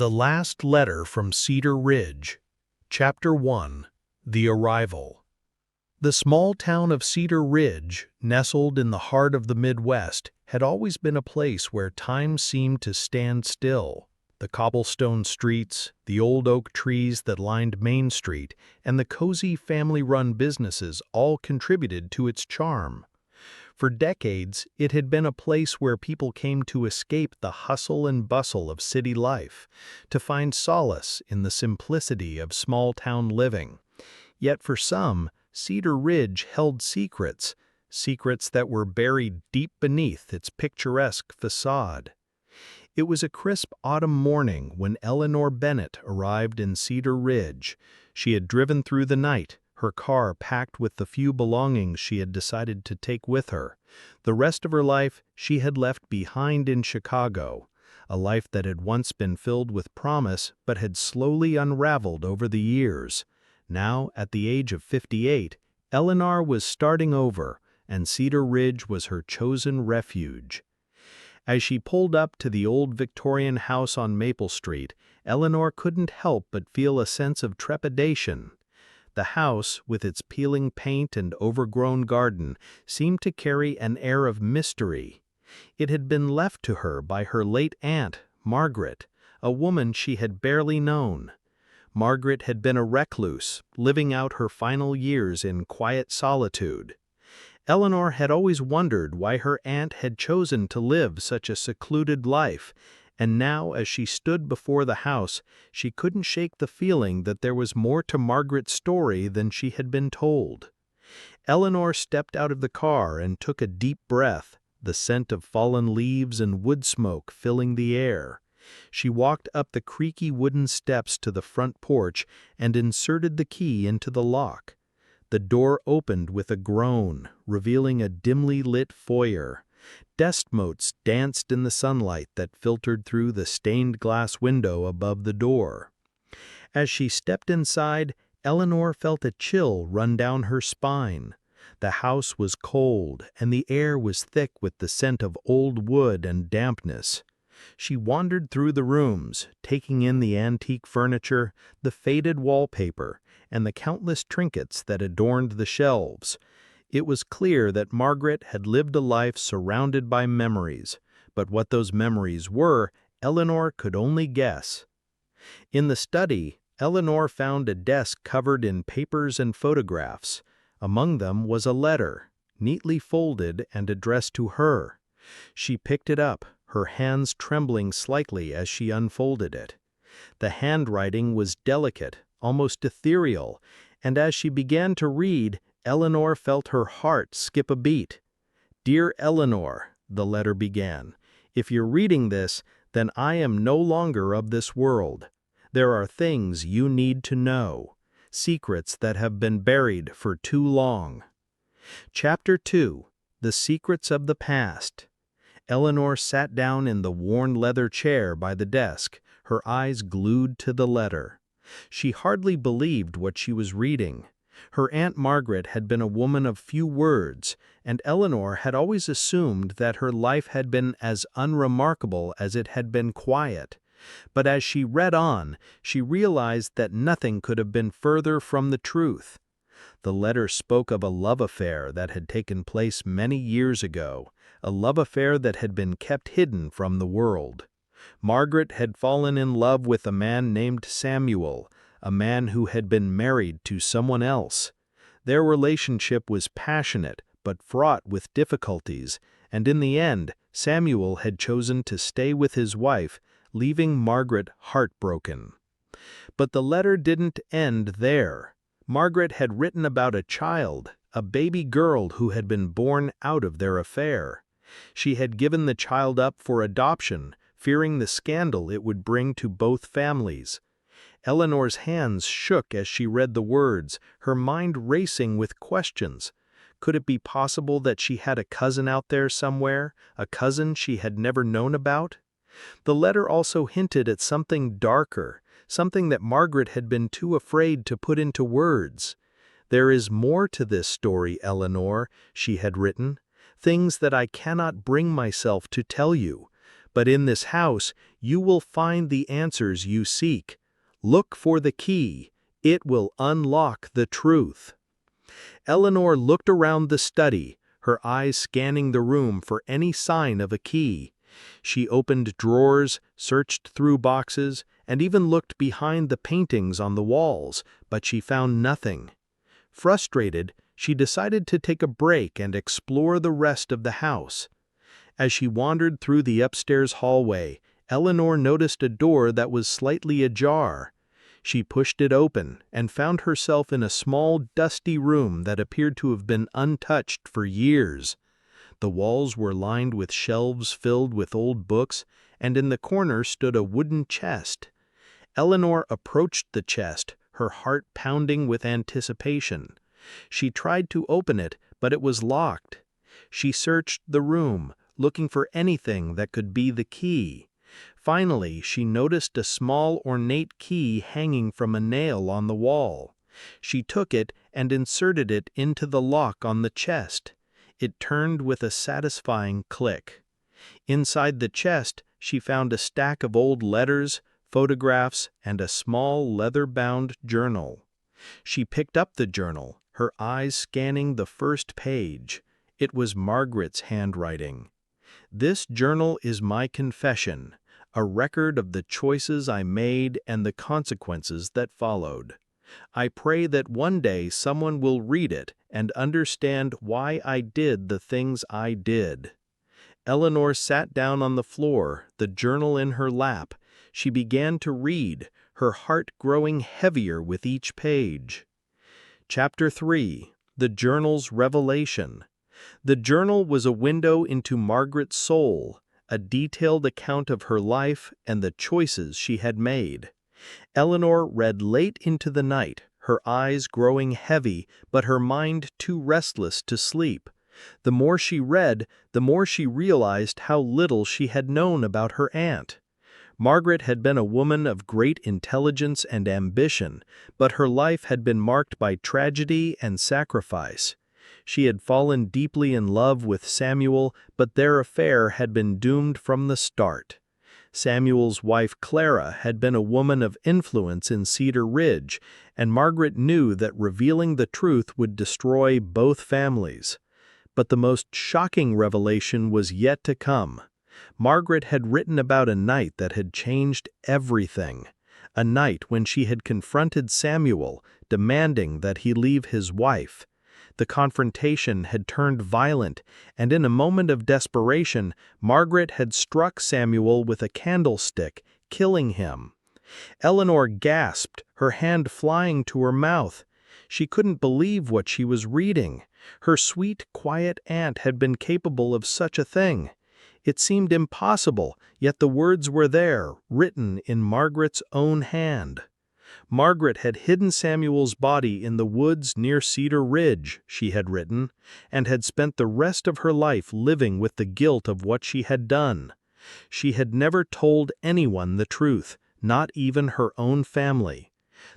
The Last Letter from Cedar Ridge, Chapter 1, The Arrival. The small town of Cedar Ridge, nestled in the heart of the Midwest, had always been a place where time seemed to stand still. The cobblestone streets, the old oak trees that lined Main Street, and the cozy family-run businesses all contributed to its charm. For decades, it had been a place where people came to escape the hustle and bustle of city life, to find solace in the simplicity of small-town living. Yet for some, Cedar Ridge held secrets that were buried deep beneath its picturesque facade. It was a crisp autumn morning when Eleanor Bennett arrived in Cedar Ridge. She had driven through the night, her car packed with the few belongings she had decided to take with her. The rest of her life she had left behind in Chicago, a life that had once been filled with promise but had slowly unraveled over the years. Now, at the age of 58, Eleanor was starting over, and Cedar Ridge was her chosen refuge. As she pulled up to the old Victorian house on Maple Street, Eleanor couldn't help but feel a sense of trepidation. The house, with its peeling paint and overgrown garden, seemed to carry an air of mystery. It had been left to her by her late aunt, Margaret, a woman she had barely known. Margaret had been a recluse, living out her final years in quiet solitude. Eleanor had always wondered why her aunt had chosen to live such a secluded life, and now as she stood before the house, she couldn't shake the feeling that there was more to Margaret's story than she had been told. Eleanor stepped out of the car and took a deep breath, the scent of fallen leaves and wood smoke filling the air. She walked up the creaky wooden steps to the front porch and inserted the key into the lock. The door opened with a groan, revealing a dimly lit foyer. Dust motes danced in the sunlight that filtered through the stained glass window above the door. As she stepped inside, Eleanor felt a chill run down her spine. The house was cold, and the air was thick with the scent of old wood and dampness. She wandered through the rooms, taking in the antique furniture, the faded wallpaper, and the countless trinkets that adorned the shelves. It was clear that Margaret had lived a life surrounded by memories, but what those memories were, Eleanor could only guess. In the study, Eleanor found a desk covered in papers and photographs. Among them was a letter, neatly folded and addressed to her. She picked it up, her hands trembling slightly as she unfolded it. The handwriting was delicate, almost ethereal, and as she began to read, Eleanor felt her heart skip a beat. "Dear Eleanor," the letter began, "if you're reading this, then I am no longer of this world. There are things you need to know, secrets that have been buried for too long." Chapter 2, The Secrets of the Past. Eleanor sat down in the worn leather chair by the desk, her eyes glued to the letter. She hardly believed what she was reading. Her Aunt Margaret had been a woman of few words, and Eleanor had always assumed that her life had been as unremarkable as it had been quiet. But as she read on, she realized that nothing could have been further from the truth. The letter spoke of a love affair that had taken place many years ago, a love affair that had been kept hidden from the world. Margaret had fallen in love with a man named Samuel, a man who had been married to someone else. Their relationship was passionate but fraught with difficulties, and in the end, Samuel had chosen to stay with his wife, leaving Margaret heartbroken. But the letter didn't end there. Margaret had written about a child, a baby girl who had been born out of their affair. She had given the child up for adoption, fearing the scandal it would bring to both families. Eleanor's hands shook as she read the words, her mind racing with questions. Could it be possible that she had a cousin out there somewhere, a cousin she had never known about? The letter also hinted at something darker, something that Margaret had been too afraid to put into words. "There is more to this story, Eleanor," she had written, "things that I cannot bring myself to tell you. But in this house, you will find the answers you seek. Look for the key. It will unlock the truth." Eleanor looked around the study, her eyes scanning the room for any sign of a key. She opened drawers, searched through boxes, and even looked behind the paintings on the walls, but she found nothing. Frustrated, she decided to take a break and explore the rest of the house. As she wandered through the upstairs hallway, Eleanor noticed a door that was slightly ajar. She pushed it open and found herself in a small, dusty room that appeared to have been untouched for years. The walls were lined with shelves filled with old books, and in the corner stood a wooden chest. Eleanor approached the chest, her heart pounding with anticipation. She tried to open it, but it was locked. She searched the room, looking for anything that could be the key. Finally, she noticed a small ornate key hanging from a nail on the wall. She took it and inserted it into the lock on the chest. It turned with a satisfying click. Inside the chest, she found a stack of old letters, photographs, and a small leather-bound journal. She picked up the journal, her eyes scanning the first page. It was Margaret's handwriting. "This journal is my confession, a record of the choices I made and the consequences that followed. I pray that one day someone will read it and understand why I did the things I did." Eleanor sat down on the floor, the journal in her lap. She began to read, her heart growing heavier with each page. Chapter 3. The Journal's Revelation. The journal was a window into Margaret's soul, a detailed account of her life and the choices she had made. Eleanor read late into the night, her eyes growing heavy, but her mind too restless to sleep. The more she read, the more she realized how little she had known about her aunt. Margaret had been a woman of great intelligence and ambition, but her life had been marked by tragedy and sacrifice. She had fallen deeply in love with Samuel, but their affair had been doomed from the start. Samuel's wife Clara had been a woman of influence in Cedar Ridge, and Margaret knew that revealing the truth would destroy both families. But the most shocking revelation was yet to come. Margaret had written about a night that had changed everything. A night when she had confronted Samuel, demanding that he leave his wife. The confrontation had turned violent, and in a moment of desperation, Margaret had struck Samuel with a candlestick, killing him. Eleanor gasped, her hand flying to her mouth. She couldn't believe what she was reading. Her sweet, quiet aunt had been capable of such a thing. It seemed impossible, yet the words were there, written in Margaret's own hand. Margaret had hidden Samuel's body in the woods near Cedar Ridge, she had written, and had spent the rest of her life living with the guilt of what she had done. She had never told anyone the truth, not even her own family.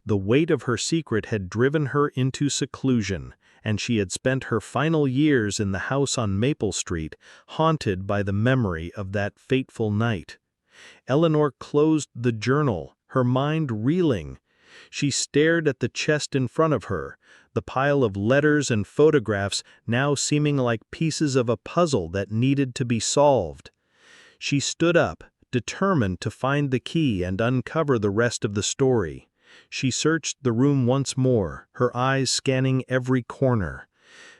The weight of her secret had driven her into seclusion, and she had spent her final years in the house on Maple Street, haunted by the memory of that fateful night. Eleanor closed the journal, her mind reeling. She stared at the chest in front of her, the pile of letters and photographs now seeming like pieces of a puzzle that needed to be solved. She stood up, determined to find the key and uncover the rest of the story. She searched the room once more, her eyes scanning every corner.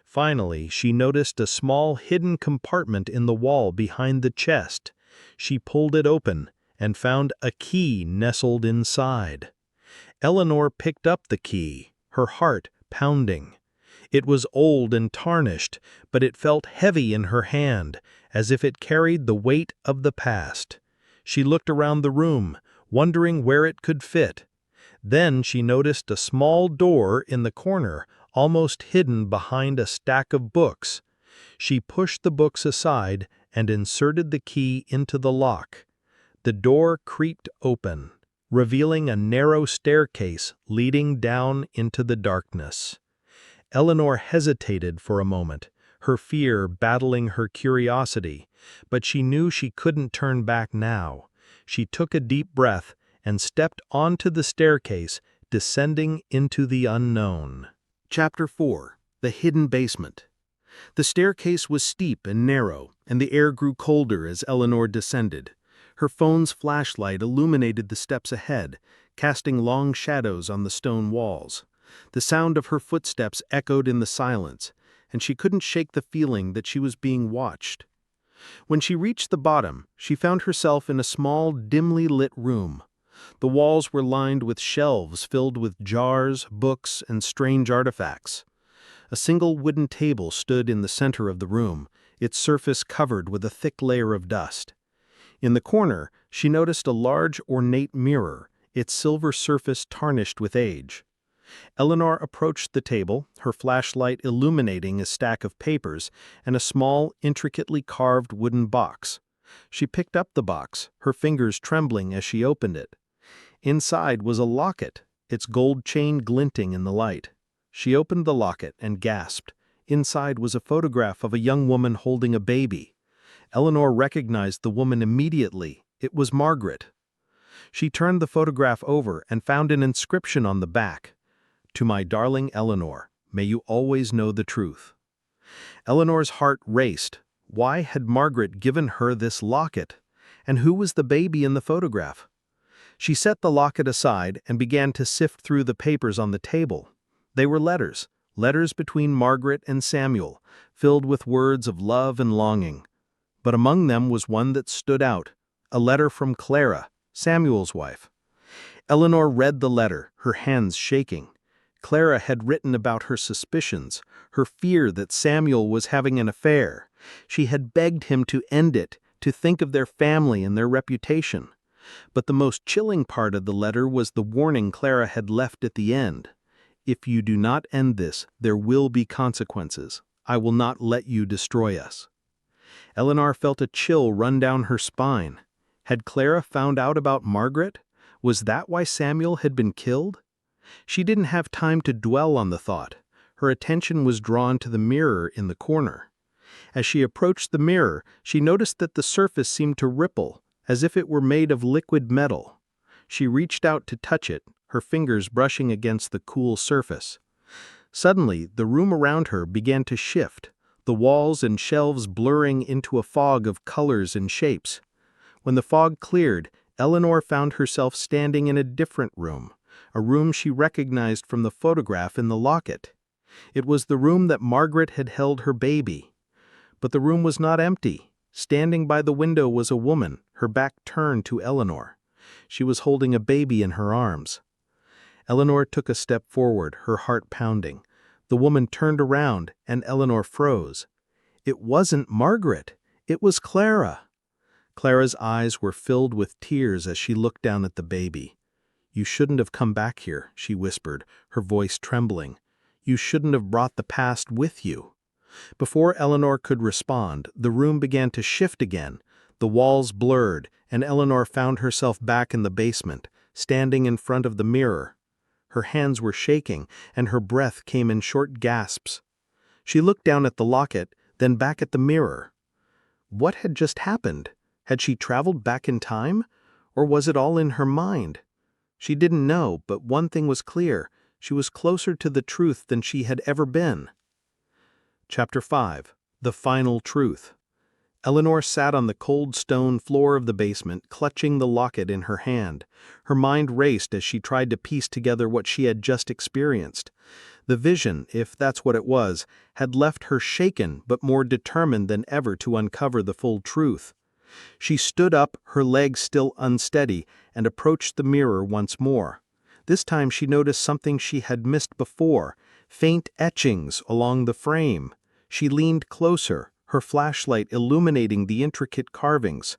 Finally, she noticed a small hidden compartment in the wall behind the chest. She pulled it open and found a key nestled inside. Eleanor picked up the key, her heart pounding. It was old and tarnished, but it felt heavy in her hand, as if it carried the weight of the past. She looked around the room, wondering where it could fit. Then she noticed a small door in the corner, almost hidden behind a stack of books. She pushed the books aside and inserted the key into the lock. The door creaked open, revealing a narrow staircase leading down into the darkness. Eleanor hesitated for a moment, her fear battling her curiosity, But she knew she couldn't turn back now. She took a deep breath and stepped onto the staircase, descending into the unknown. Chapter 4. The Hidden Basement. The staircase was steep and narrow, and the air grew colder as Eleanor descended. Her phone's flashlight illuminated the steps ahead, casting long shadows on the stone walls. The sound of her footsteps echoed in the silence, and she couldn't shake the feeling that she was being watched. When she reached the bottom, she found herself in a small, dimly lit room. The walls were lined with shelves filled with jars, books, and strange artifacts. A single wooden table stood in the center of the room, its surface covered with a thick layer of dust. In the corner, she noticed a large, ornate mirror, its silver surface tarnished with age. Eleanor approached the table, her flashlight illuminating a stack of papers and a small, intricately carved wooden box. She picked up the box, her fingers trembling as she opened it. Inside was a locket, its gold chain glinting in the light. She opened the locket and gasped. Inside was a photograph of a young woman holding a baby. Eleanor recognized the woman immediately. It was Margaret. She turned the photograph over and found an inscription on the back. "To my darling Eleanor, may you always know the truth." Eleanor's heart raced. Why had Margaret given her this locket? And who was the baby in the photograph? She set the locket aside and began to sift through the papers on the table. They were letters between Margaret and Samuel, filled with words of love and longing. But among them was one that stood out, a letter from Clara, Samuel's wife. Eleanor read the letter, her hands shaking. Clara had written about her suspicions, her fear that Samuel was having an affair. She had begged him to end it, to think of their family and their reputation. But the most chilling part of the letter was the warning Clara had left at the end. "If you do not end this, there will be consequences. I will not let you destroy us." Eleanor felt a chill run down her spine. Had Clara found out about Margaret? Was that why Samuel had been killed? She didn't have time to dwell on the thought. Her attention was drawn to the mirror in the corner. As she approached the mirror, she noticed that the surface seemed to ripple, as if it were made of liquid metal. She reached out to touch it, her fingers brushing against the cool surface. Suddenly, the room around her began to shift, the walls and shelves blurring into a fog of colors and shapes. When the fog cleared, Eleanor found herself standing in a different room, a room she recognized from the photograph in the locket. It was the room that Margaret had held her baby. But the room was not empty. Standing by the window was a woman, her back turned to Eleanor. She was holding a baby in her arms. Eleanor took a step forward, her heart pounding. The woman turned around, and Eleanor froze. It wasn't Margaret. It was Clara. Clara's eyes were filled with tears as she looked down at the baby. "You shouldn't have come back here," she whispered, her voice trembling. "You shouldn't have brought the past with you." Before Eleanor could respond, the room began to shift again. The walls blurred, and Eleanor found herself back in the basement, standing in front of the mirror. Her hands were shaking, and her breath came in short gasps. She looked down at the locket, then back at the mirror. What had just happened? Had she traveled back in time? Or was it all in her mind? She didn't know, but one thing was clear. She was closer to the truth than she had ever been. Chapter 5. The Final Truth. Eleanor sat on the cold stone floor of the basement, clutching the locket in her hand. Her mind raced as she tried to piece together what she had just experienced. The vision, if that's what it was, had left her shaken but more determined than ever to uncover the full truth. She stood up, her legs still unsteady, and approached the mirror once more. This time she noticed something she had missed before, faint etchings along the frame. She leaned closer, her flashlight illuminating the intricate carvings.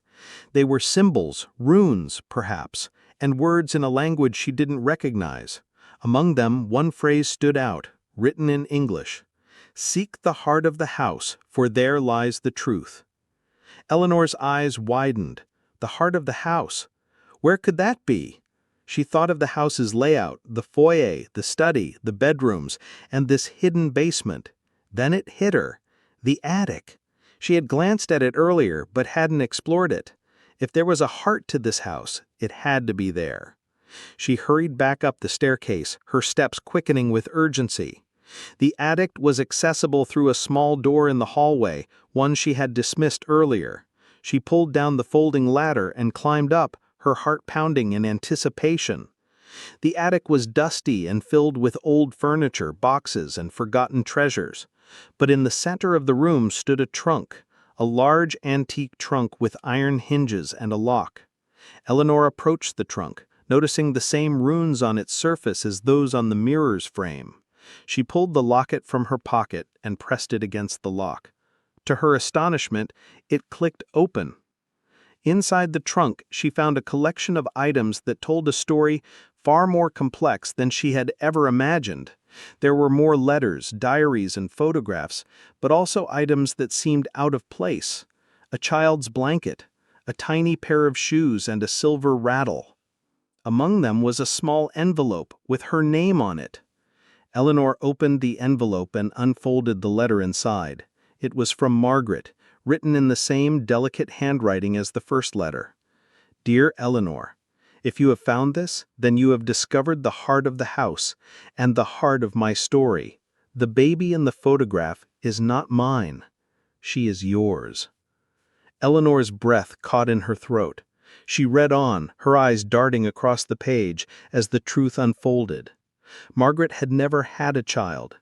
They were symbols, runes, perhaps, and words in a language she didn't recognize. Among them, one phrase stood out, written in English. "Seek the heart of the house, for there lies the truth." Eleanor's eyes widened. The heart of the house. Where could that be? She thought of the house's layout, the foyer, the study, the bedrooms, and this hidden basement. Then it hit her. The attic. She had glanced at it earlier but hadn't explored it. If there was a heart to this house, it had to be there. She hurried back up the staircase, her steps quickening with urgency. The attic was accessible through a small door in the hallway, one she had dismissed earlier. She pulled down the folding ladder and climbed up, her heart pounding in anticipation. The attic was dusty and filled with old furniture, boxes, and forgotten treasures. But in the center of the room stood a trunk, a large antique trunk with iron hinges and a lock. Eleanor approached the trunk, noticing the same runes on its surface as those on the mirror's frame. She pulled the locket from her pocket and pressed it against the lock. To her astonishment, it clicked open. Inside the trunk, she found a collection of items that told a story far more complex than she had ever imagined. There were more letters, diaries, and photographs, but also items that seemed out of place. A child's blanket, a tiny pair of shoes, and a silver rattle. Among them was a small envelope with her name on it. Eleanor opened the envelope and unfolded the letter inside. It was from Margaret, written in the same delicate handwriting as the first letter. Dear Eleanor, if you have found this, then you have discovered the heart of the house and the heart of my story. The baby in the photograph is not mine. She is yours. Eleanor's breath caught in her throat. She read on, her eyes darting across the page as the truth unfolded. Margaret had never had a child.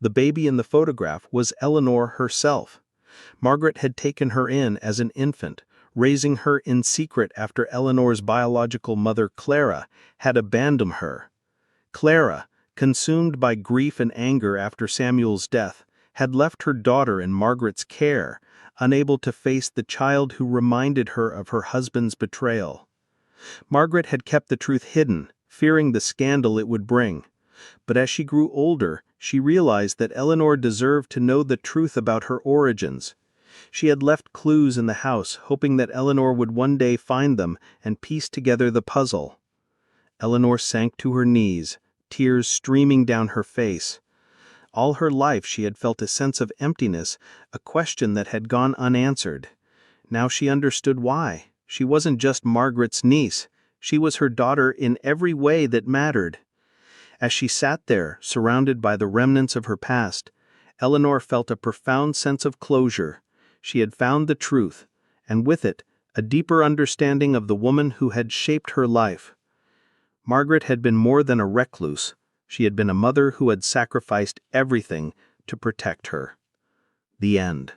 The baby in the photograph was Eleanor herself. Margaret had taken her in as an infant, raising her in secret after Eleanor's biological mother, Clara, had abandoned her. Clara, consumed by grief and anger after Samuel's death, had left her daughter in Margaret's care, unable to face the child who reminded her of her husband's betrayal. Margaret had kept the truth hidden, fearing the scandal it would bring. But as she grew older, she realized that Eleanor deserved to know the truth about her origins. She had left clues in the house, hoping that Eleanor would one day find them and piece together the puzzle. Eleanor sank to her knees, tears streaming down her face. All her life she had felt a sense of emptiness, a question that had gone unanswered. Now she understood why. She wasn't just Margaret's niece. She was her daughter in every way that mattered. As she sat there, surrounded by the remnants of her past, Eleanor felt a profound sense of closure. She had found the truth, and with it, a deeper understanding of the woman who had shaped her life. Margaret had been more than a recluse. She had been a mother who had sacrificed everything to protect her. The end.